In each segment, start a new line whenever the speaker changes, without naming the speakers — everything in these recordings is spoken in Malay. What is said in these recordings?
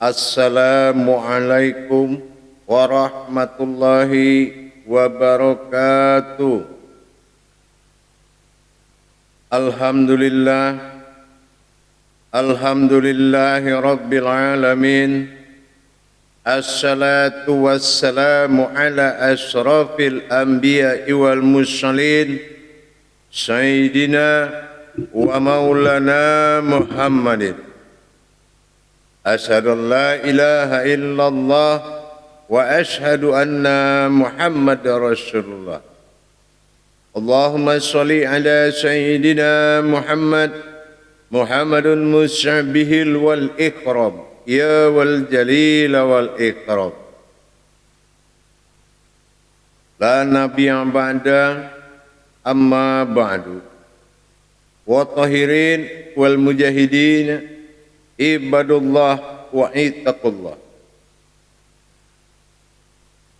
Assalamualaikum warahmatullahi wabarakatuh. Alhamdulillahi rabbil alamin. Assalatu wassalamu ala ashrafil anbiya'i wal mursalin Sayyidina wa maulana Muhammadin. Asyhadu an la ilaha illallah wa asyhadu anna Muhammadar Rasulullah. Allahumma sholli ala Sayyidina Muhammadun musyabihil wal ikram ya wal jalil wal ikram. La nabiyya ba'da amma ba'du. Wa tahirin wal mujahidin ibadullah wa ittaqullah.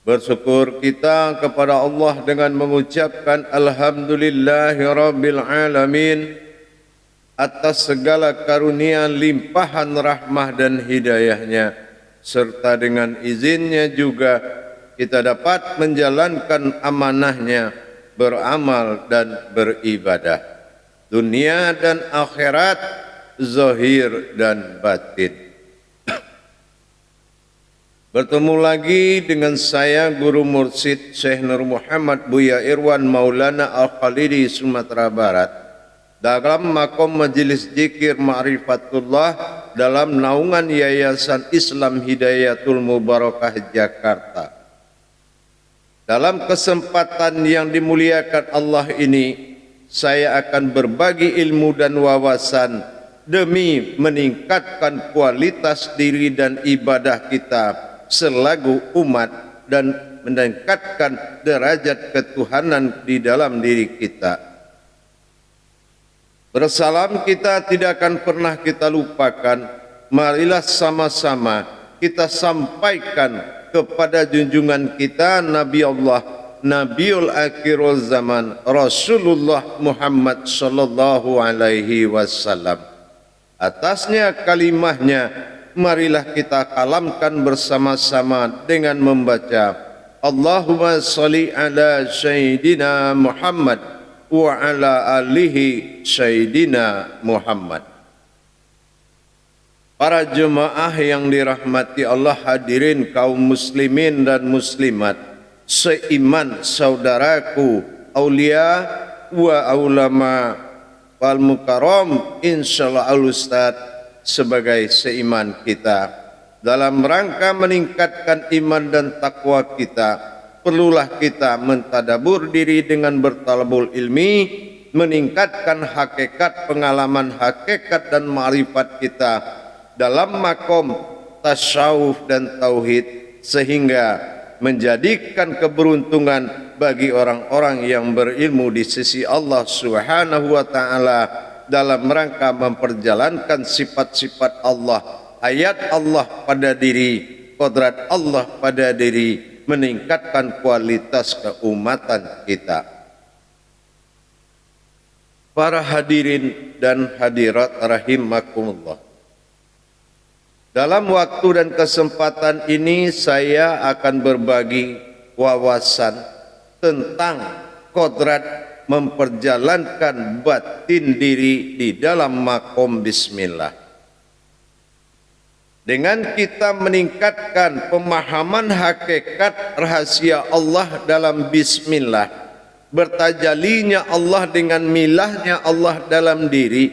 Bersyukur kita kepada Allah dengan mengucapkan alhamdulillahi rabbil alamin atas segala karunia limpahan rahmah dan hidayahnya, serta dengan izinnya juga kita dapat menjalankan amanahnya, beramal dan beribadah dunia dan akhirat, zahir dan batin. Bertemu lagi dengan saya Guru Mursyid Syekh Nur Muhammad Buya Irwan Maulana Al-Khalidi Sumatera Barat dalam makom Majelis Zikir Ma'rifatullah dalam naungan Yayasan Islam Hidayatul Mubarakah Jakarta. Dalam kesempatan yang dimuliakan Allah ini, saya akan berbagi ilmu dan wawasan demi meningkatkan kualitas diri dan ibadah kita selagu umat dan meningkatkan derajat ketuhanan di dalam diri kita. Bersalam kita tidak akan pernah kita lupakan. Marilah sama-sama kita sampaikan kepada junjungan kita Nabi Allah, Nabiul Akhirul Zaman, Rasulullah Muhammad sallallahu alaihi wasallam. Atasnya kalimahnya, marilah kita kalamkan bersama-sama dengan membaca Allahumma sholli ala Sayyidina Muhammad wa ala alihi Sayyidina Muhammad. Para jemaah yang dirahmati Allah, hadirin kaum muslimin dan muslimat, seiman saudaraku, aulia wa ulama wal mukarram, insyaallah al-ustad sebagai seiman kita. Dalam rangka meningkatkan iman dan takwa kita, perlulah kita mentadabur diri dengan bertalabul ilmi, meningkatkan hakikat pengalaman hakikat dan ma'rifat kita dalam makom tasawuf dan tauhid, sehingga menjadikan keberuntungan bagi orang-orang yang berilmu di sisi Allah Subhanahu wa taala dalam rangka memperjalankan sifat-sifat Allah, ayat Allah pada diri, kodrat Allah pada diri, meningkatkan kualitas keumatan kita. Para hadirin dan hadirat rahimakumullah, dalam waktu dan kesempatan ini saya akan berbagi wawasan tentang kodrat memperjalankan batin diri di dalam makom bismillah. Dengan kita meningkatkan pemahaman hakikat rahasia Allah dalam bismillah, bertajalinya Allah dengan milahnya Allah dalam diri,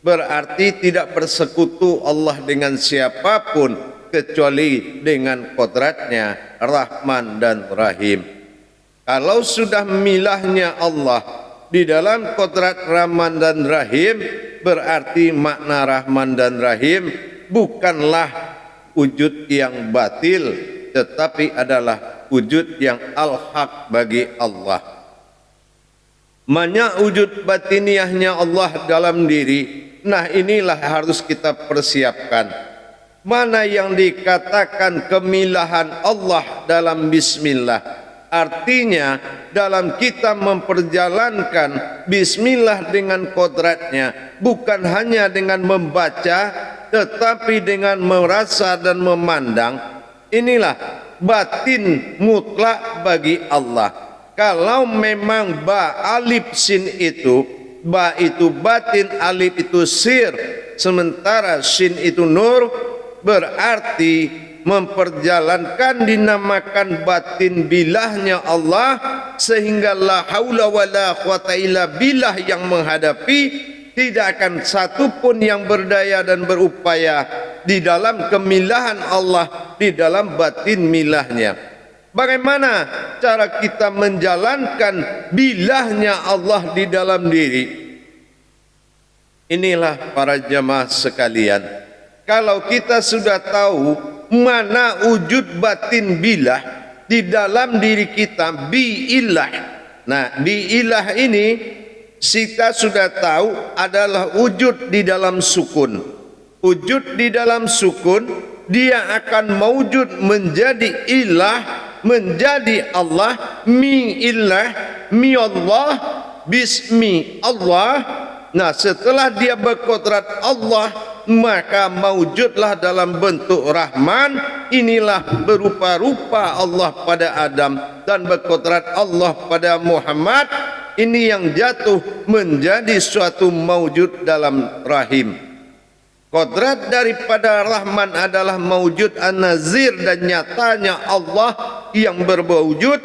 berarti tidak bersekutu Allah dengan siapapun kecuali dengan kodratnya Rahman dan Rahim. Kalau sudah milahnya Allah di dalam kodrat Rahman dan Rahim, berarti makna Rahman dan Rahim bukanlah wujud yang batil, tetapi adalah wujud yang al-haq bagi Allah. Banyak wujud batiniahnya Allah dalam diri. Nah, inilah harus kita persiapkan. Mana yang dikatakan kemilahan Allah dalam bismillah, Artinya dalam kita memperjalankan bismillah dengan kodratnya, bukan hanya dengan membaca, tetapi dengan merasa dan memandang. Inilah batin mutlak bagi Allah. Kalau memang ba alif sin itu, ba itu batin, alif itu sir, sementara sin itu nur, berarti memperjalankan dinamakan batin bilahnya Allah, sehingga la haula wala quwata illa billah yang menghadapi, tidak akan satu pun yang berdaya dan berupaya di dalam kemilahan Allah, di dalam batin milahnya. Bagaimana cara kita menjalankan bilahnya Allah di dalam diri? Inilah para jamaah sekalian, kalau kita sudah tahu mana wujud batin bilah di dalam diri kita, biilah. Nah, biilah ini kita sudah tahu adalah wujud di dalam sukun. Wujud di dalam sukun, dia akan mewujud menjadi ilah, menjadi Allah, mi ilah, mi Allah, bismi Allah. Nah, setelah dia berkodrat Allah, maka mewujudlah dalam bentuk Rahman. Inilah berupa-rupa Allah pada Adam dan berkodrat Allah pada Muhammad. Ini yang jatuh menjadi suatu mewujud dalam rahim. Kodrat daripada Rahman adalah mewujud an-nazir, dan nyatanya Allah yang berwujud.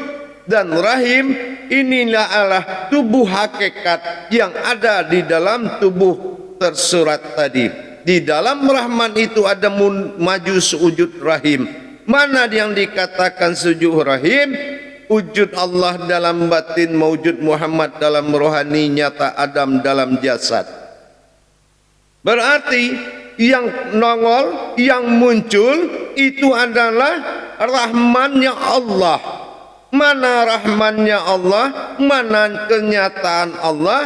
Dan rahim inilah adalah tubuh hakikat yang ada di dalam tubuh tersurat tadi. Di dalam Rahman itu ada maju sujud rahim. Mana yang dikatakan sujud rahim? Wujud Allah dalam batin, mewujud Muhammad dalam rohani, nyata Adam dalam jasad. Berarti yang nongol, yang muncul itu adalah Rahmannya Allah. Mana Rahmannya Allah, mana kenyataan Allah?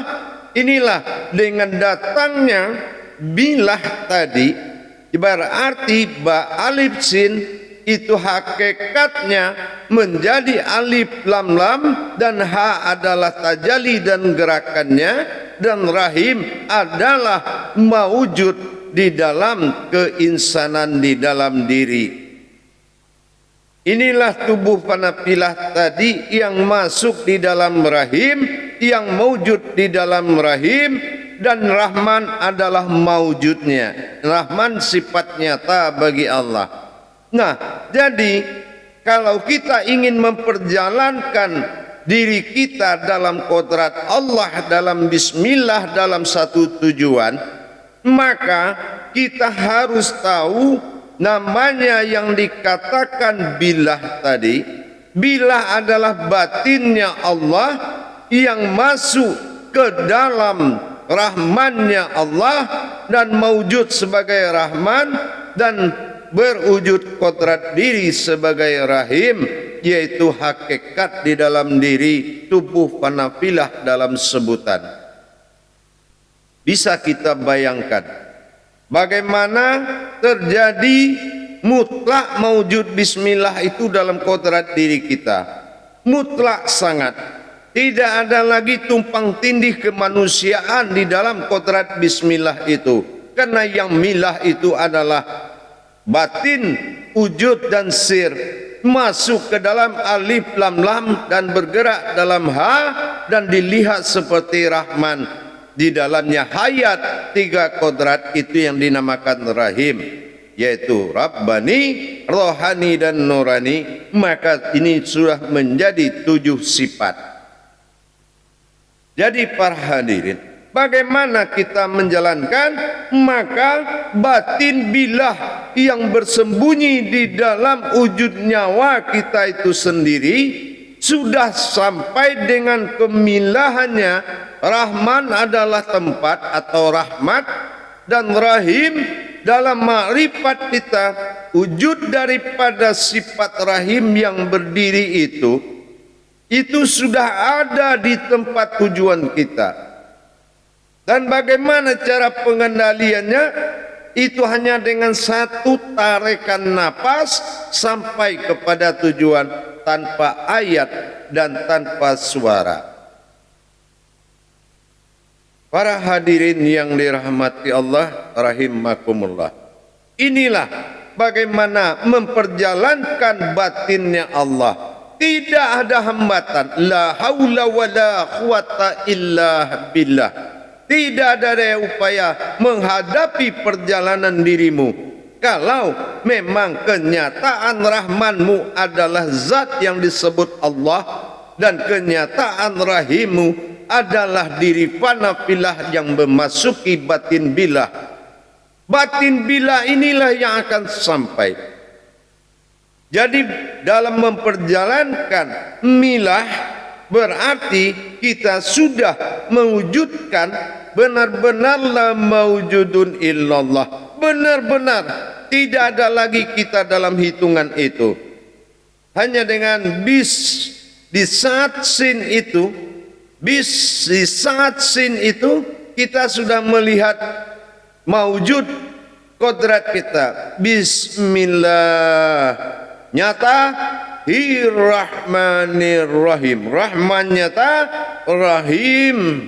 Inilah dengan datangnya bilah tadi, berarti ba alif sin itu hakikatnya menjadi alif lam lam, dan ha adalah tajalli dan gerakannya, dan rahim adalah mewujud di dalam keinsanan di dalam diri. Inilah tubuh panapilah tadi yang masuk di dalam rahim, yang mewujud di dalam rahim, dan Rahman adalah mewujudnya. Rahman sifat nyata bagi Allah. Nah, jadi kalau kita ingin memperjalankan diri kita dalam kodrat Allah, dalam bismillah, dalam satu tujuan, maka kita harus tahu namanya yang dikatakan bilah tadi. Bilah adalah batinnya Allah yang masuk ke dalam Rahmannya Allah, dan mewujud sebagai Rahman, dan berwujud kodrat diri sebagai Rahim, yaitu hakikat di dalam diri, tubuh panafilah dalam sebutan. Bisa kita bayangkan bagaimana terjadi mutlak mewujud bismillah itu dalam kodrat diri kita. Mutlak sangat. Tidak ada lagi tumpang tindih kemanusiaan di dalam kodrat bismillah itu. Karena yang milah itu adalah batin, wujud dan sir, masuk ke dalam alif lam lam dan bergerak dalam ha, dan dilihat seperti Rahman. Di dalamnya hayat, tiga kodrat itu yang dinamakan rahim, yaitu Rabbani, Rohani dan Nurani. Maka ini sudah menjadi 7 sifat. Jadi para hadirin, bagaimana kita menjalankan? Maka batin bilah yang bersembunyi di dalam wujud nyawa kita itu sendiri sudah sampai dengan kemilahannya. Rahman adalah tempat atau rahmat, dan rahim dalam makrifat kita, wujud daripada sifat rahim yang berdiri itu sudah ada di tempat tujuan kita. Dan bagaimana cara pengendaliannya? Itu hanya dengan satu tarikan napas sampai kepada tujuan. tanpa ayat dan tanpa suara. Para hadirin yang dirahmati Allah rahimakumullah. Inilah bagaimana memperjalankan batinnya Allah. Tidak ada hambatan. La haula wa la quwata illa billah. Tidak ada daya upaya menghadapi perjalanan dirimu. Kalau memang kenyataan Rahmanmu adalah zat yang disebut Allah, dan kenyataan Rahimmu adalah diri fana filah yang memasuki batin bilah. Batin bilah inilah yang akan sampai. Jadi dalam memperjalankan milah berarti kita sudah mewujudkan benar-benar la maujudun illallah. Benar-benar tidak ada lagi kita dalam hitungan itu. Hanya dengan bis di saat sin itu, bis di saat sin itu kita sudah melihat maujud kodrat kita. Bismillah. Nyata Rahmanirrahim. Rahman nyata, Rahim.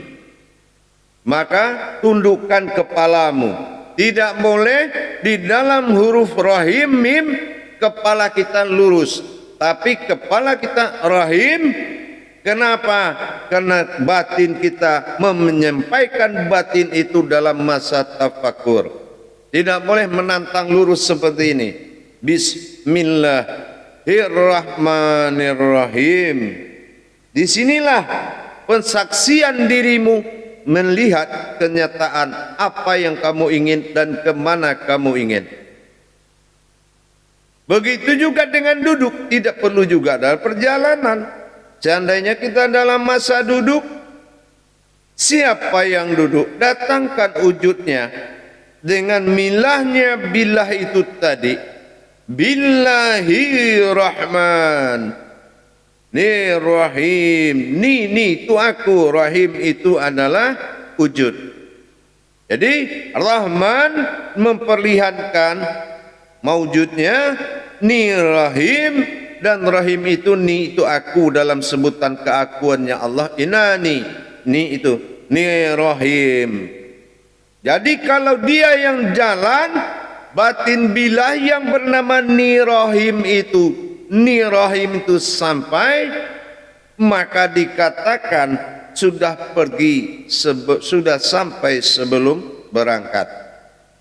Maka tundukkan kepalamu. Tidak boleh di dalam huruf Rahim mim kepala kita lurus, tapi kepala kita Rahim. Kenapa? Karena batin kita menyampaikan batin itu dalam masa tafakur. Tidak boleh menantang lurus seperti ini. Bismillahirrahmanirrahim. Disinilah pensaksian dirimu melihat kenyataan apa yang kamu ingin dan kemana kamu ingin. Begitu juga dengan duduk. Tidak perlu juga dalam perjalanan. Seandainya kita dalam masa duduk, siapa yang duduk? Datangkan wujudnya dengan milahnya bilah itu tadi. Billahirrahman ni rahim. Ni itu aku, rahim itu adalah wujud. Jadi Rahman memperlihatkan maujudnya, ni rahim, dan rahim itu ni itu aku dalam sebutan keakuannya Allah. Inani, ni itu ni rahim. Jadi kalau dia yang jalan, batin bilah yang bernama ni rahim itu sampai, maka dikatakan sudah pergi, sudah sampai sebelum berangkat.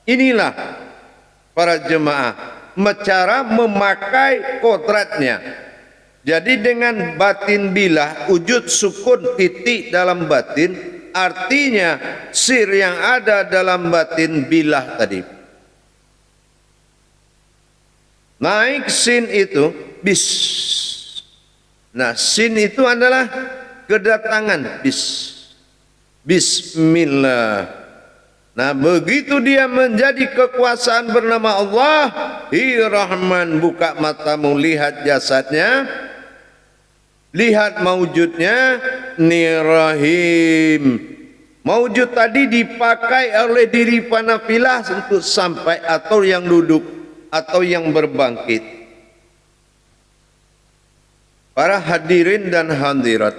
Inilah para jemaah cara memakai kodratnya. Jadi dengan batin bilah, wujud sukun titik dalam batin, artinya sir yang ada dalam batin bilah tadi. Naik sin itu bis. Nah, sin itu adalah kedatangan Bismillah. Nah, begitu dia menjadi kekuasaan bernama Allah, Rahman, buka matamu, lihat jasadnya, lihat maujudnya, ni Rahim. Maujud tadi dipakai oleh diri panafilah untuk sampai, atau yang duduk atau yang berbangkit. Para hadirin dan hadirat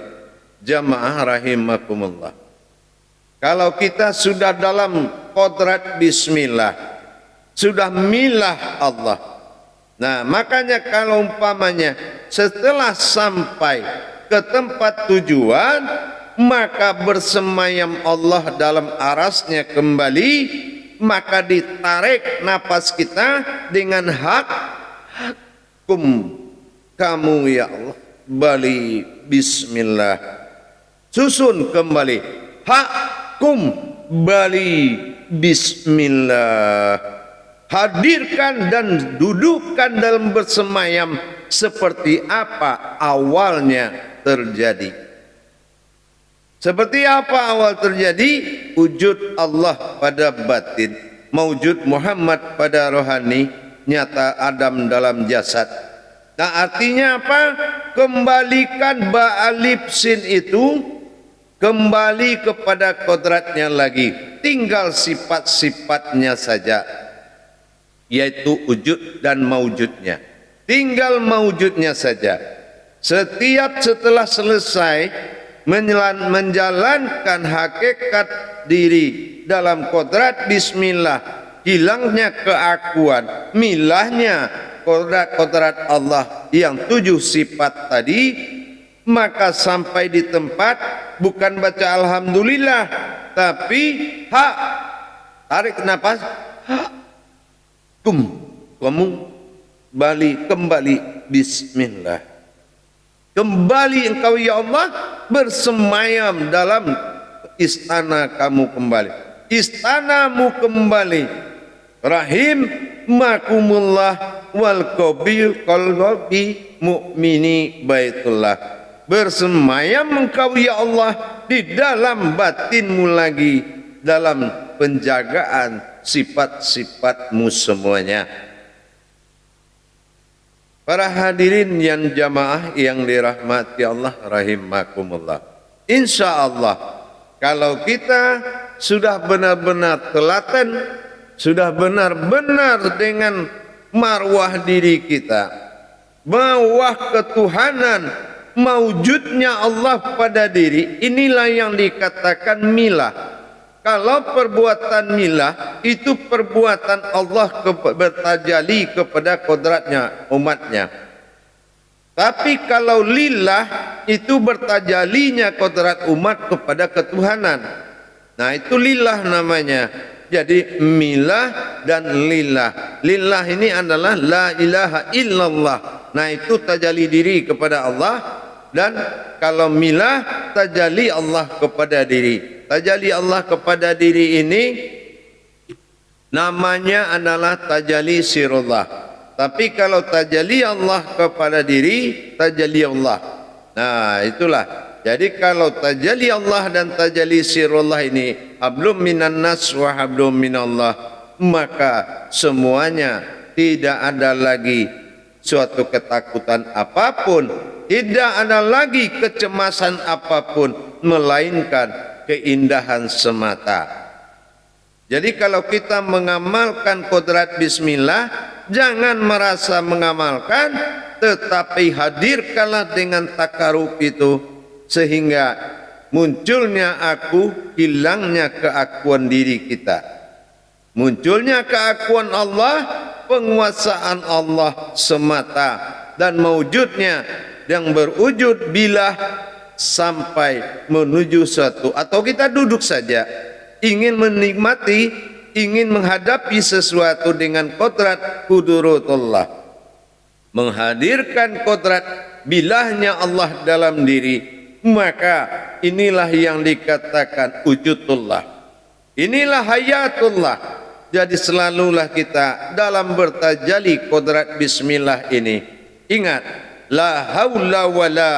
jamaah rahimakumullah. Kalau kita sudah dalam kodrat bismillah, sudah milah Allah. Nah, makanya kalau umpamanya setelah sampai ke tempat tujuan, maka bersemayam Allah dalam arasnya kembali, maka ditarik napas kita dengan hakum kamu ya Allah, bali bismillah, susun kembali hakum bali bismillah, hadirkan dan dudukkan dalam bersemayam seperti apa awalnya terjadi. Seperti apa awal terjadi? Wujud Allah pada batin, maujud Muhammad pada rohani, nyata Adam dalam jasad. Nah, artinya apa? Kembalikan ba alif sin itu kembali kepada kodratnya lagi. Tinggal sifat-sifatnya saja, yaitu wujud dan maujudnya. Tinggal maujudnya saja. Setiap setelah selesai menjalankan hakikat diri dalam kodrat bismillah, hilangnya keakuan, milahnya kodrat Allah yang 7 sifat tadi, maka sampai di tempat bukan baca alhamdulillah, tapi tarik nafas, kamu kembali bismillah. Kembali engkau ya Allah bersemayam dalam istana kamu kembali. Istanamu kembali. Rahim makumullah wal qabil qalbi mu'mini baitullah. Bersemayam engkau ya Allah di dalam batinmu lagi, dalam penjagaan sifat-sifatmu semuanya. Para hadirin yang jamaah yang dirahmati Allah rahimakumullah. Insya Allah kalau kita sudah benar-benar telaten, sudah benar-benar dengan marwah diri kita, marwah ketuhanan, maujudnya Allah pada diri, inilah yang dikatakan milah. Kalau perbuatan milah itu perbuatan Allah bertajali kepada kodratnya umatnya. Tapi kalau lillah itu bertajalinya kodrat umat kepada ketuhanan. Nah itu lillah namanya. Jadi milah dan lillah. Lillah ini adalah la ilaha illallah. Nah itu tajali diri kepada Allah. Dan kalau milah tajali Allah kepada diri. Tajalli Allah kepada diri ini namanya adalah tajalli sirullah. Tapi kalau tajalli Allah kepada diri, tajalli Allah. Nah, itulah. Jadi kalau tajalli Allah dan tajalli sirullah ini hablum minan nas wa hablum minallah, maka semuanya tidak ada lagi suatu ketakutan apapun, tidak ada lagi kecemasan apapun, melainkan keindahan semata. Jadi kalau kita mengamalkan kodrat bismillah, jangan merasa mengamalkan, tetapi hadirkanlah dengan takarub itu, sehingga munculnya aku, hilangnya keakuan diri kita. Munculnya keakuan Allah, penguasaan Allah semata, dan mewujudnya yang berwujud bila sampai menuju suatu, atau kita duduk saja ingin menikmati, ingin menghadapi sesuatu dengan kodrat kudurutullah, menghadirkan kodrat bilahnya Allah dalam diri, maka inilah yang dikatakan wujudullah, inilah hayatullah. Jadi selalulah kita dalam bertajali kodrat bismillah ini ingat, la haula wala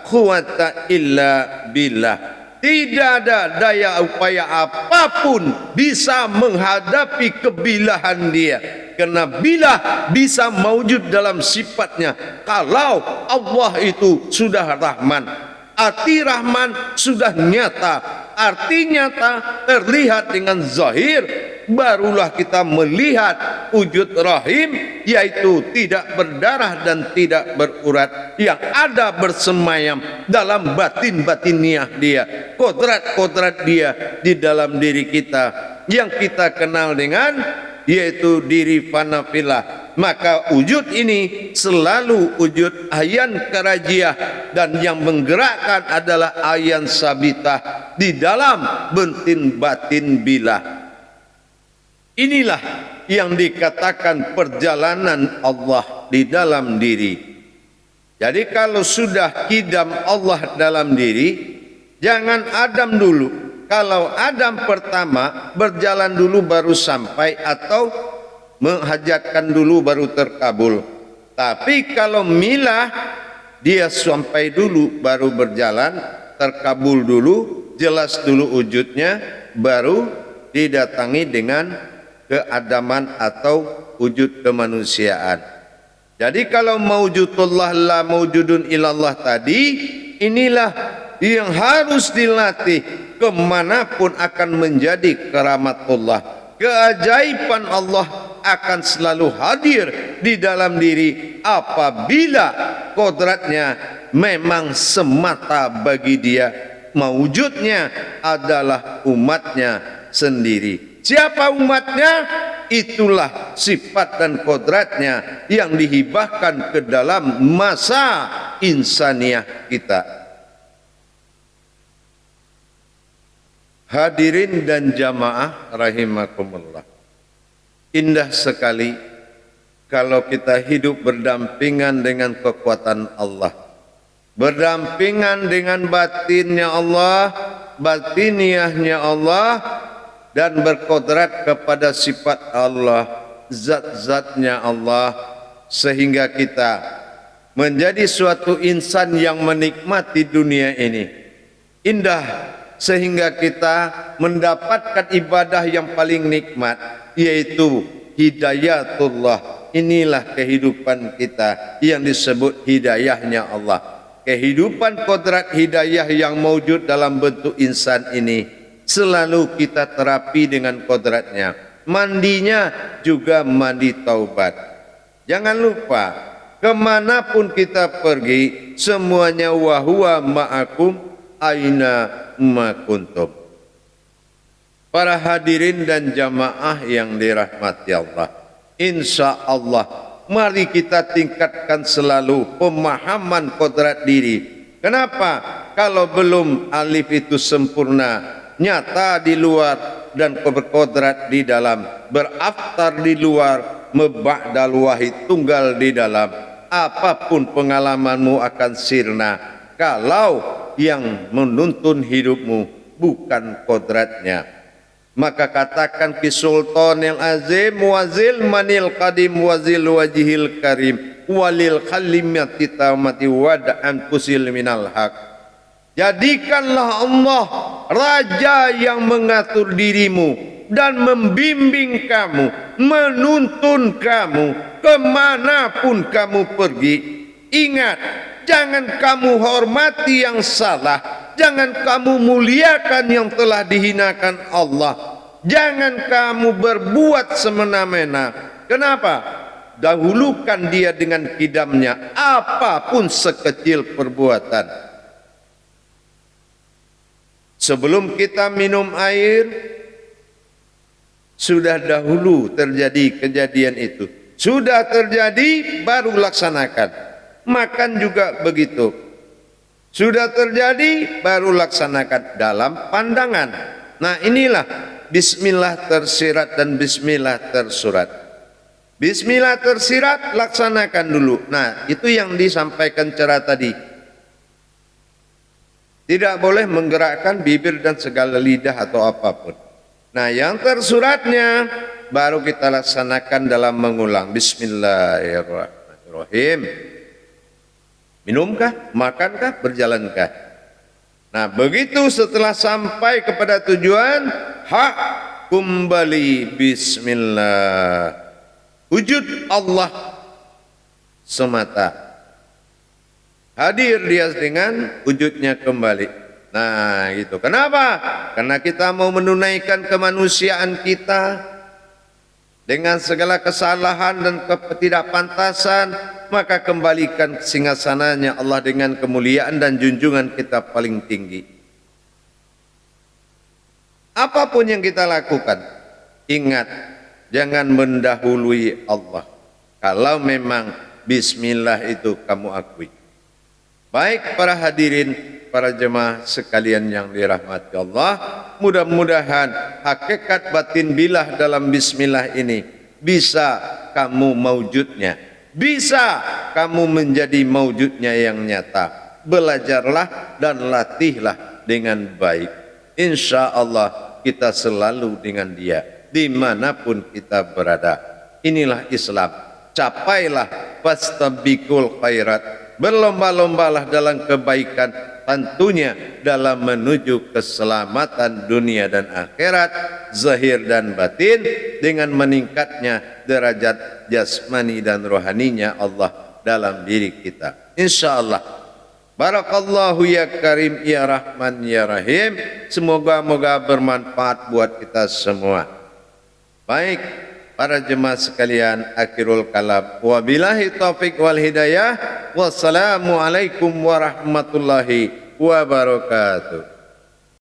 quwata illa billah. Tidak ada daya upaya apapun bisa menghadapi kebilahan dia. Karena bilah bisa mewujud dalam sifatnya. Kalau Allah itu sudah Rahman, arti Rahman sudah nyata, arti nyata terlihat dengan zahir, barulah kita melihat wujud Rahim, yaitu tidak berdarah dan tidak berurat, yang ada bersemayam dalam batin-batiniah dia, kodrat-kodrat dia di dalam diri kita, yang kita kenal dengan yaitu diri fanafilah. Maka wujud ini selalu wujud ayan karajiah, dan yang menggerakkan adalah ayan sabitah di dalam bentin batin bilah. Inilah yang dikatakan perjalanan Allah di dalam diri. Jadi kalau sudah kidam Allah dalam diri, jangan Adam dulu. Kalau Adam pertama berjalan dulu baru sampai, atau menghajatkan dulu baru terkabul. Tapi kalau milah, dia sampai dulu baru berjalan, terkabul dulu, jelas dulu wujudnya, baru didatangi dengan keadaman atau wujud kemanusiaan. Jadi kalau mawjudullah la mawjudun ilallah tadi, inilah yang harus dilatih. Kemanapun akan menjadi keramatullah, keajaiban Allah akan selalu hadir di dalam diri apabila kodratnya memang semata bagi dia, mewujudnya adalah umatnya sendiri. Siapa umatnya? Itulah sifat dan kodratnya yang dihibahkan ke dalam masa insaniah kita. Hadirin dan jamaah rahimakumullah, indah sekali kalau kita hidup berdampingan dengan kekuatan Allah, berdampingan dengan batinnya Allah, batiniahnya Allah, dan berkodrat kepada sifat Allah, zat-zatnya Allah, sehingga kita menjadi suatu insan yang menikmati dunia ini. Indah sehingga kita mendapatkan ibadah yang paling nikmat, yaitu hidayatullah. Inilah kehidupan kita yang disebut hidayahnya Allah. Kehidupan kodrat hidayah yang mewujud dalam bentuk insan ini selalu kita terapi dengan kodratnya. Mandinya juga mandi taubat. Jangan lupa, kemanapun kita pergi, semuanya wahuwa ma'akum aina ma kuntum. Para hadirin dan jamaah yang dirahmati Allah, insya Allah mari kita tingkatkan selalu pemahaman kodrat diri. Kenapa? Kalau belum alif itu sempurna, nyata di luar dan berkodrat di dalam, beraftar di luar, meba'dal wahid tunggal di dalam, apapun pengalamanmu akan sirna kalau yang menuntun hidupmu bukan kodratnya. Maka katakan ki sultanil azim wazil manil qadim wazil wajihil karim walil khalimati tamati wad'an kusil minal haq. Jadikanlah Allah Raja yang mengatur dirimu dan membimbing kamu, menuntun kamu kemanapun kamu pergi. Ingat, jangan kamu hormati yang salah, jangan kamu muliakan yang telah dihinakan Allah, jangan kamu berbuat semena-mena. Kenapa? Dahulukan dia dengan kidamnya, apapun sekecil perbuatan. Sebelum kita minum air, sudah dahulu terjadi kejadian itu. Sudah terjadi, baru laksanakan. Makan juga begitu. Sudah terjadi, baru laksanakan dalam pandangan. Nah inilah bismillah tersirat dan bismillah tersurat. Bismillah tersirat, laksanakan dulu. Nah itu yang disampaikan cara tadi. Tidak boleh menggerakkan bibir dan segala lidah atau apapun. Nah yang tersuratnya baru kita laksanakan dalam mengulang. Bismillahirrahmanirrahim. Minumkah? Makankah? Berjalankah? Nah begitu setelah sampai kepada tujuan, hak kembali bismillah. Wujud Allah semata. Hadir dia dengan wujudnya kembali. Nah gitu. Kenapa? Karena kita mau menunaikan kemanusiaan kita dengan segala kesalahan dan ketidakpantasan, maka kembalikan singgasananya Allah dengan kemuliaan dan junjungan kita paling tinggi. Apapun yang kita lakukan, ingat, jangan mendahului Allah. Kalau memang bismillah itu kamu akui. Baik para hadirin, para jemaah sekalian yang dirahmati Allah, mudah-mudahan hakikat batin bilah dalam bismillah ini bisa kamu mewujudnya, bisa kamu menjadi mewujudnya yang nyata. Belajarlah dan latihlah dengan baik. Insya Allah kita selalu dengan dia dimanapun kita berada. Inilah Islam. Capailah fastabiqul khairat. Berlomba-lombalah dalam kebaikan, tentunya dalam menuju keselamatan dunia dan akhirat, zahir dan batin, dengan meningkatnya derajat jasmani dan rohaninya Allah dalam diri kita. InsyaAllah. Barakallahu ya karim ya rahman ya rahim. Semoga-moga bermanfaat buat kita semua. Baik, para jemaah sekalian, akhirul kalam. Wabillahi taufik wal hidayah. Wassalamualaikum warahmatullahi wabarakatuh.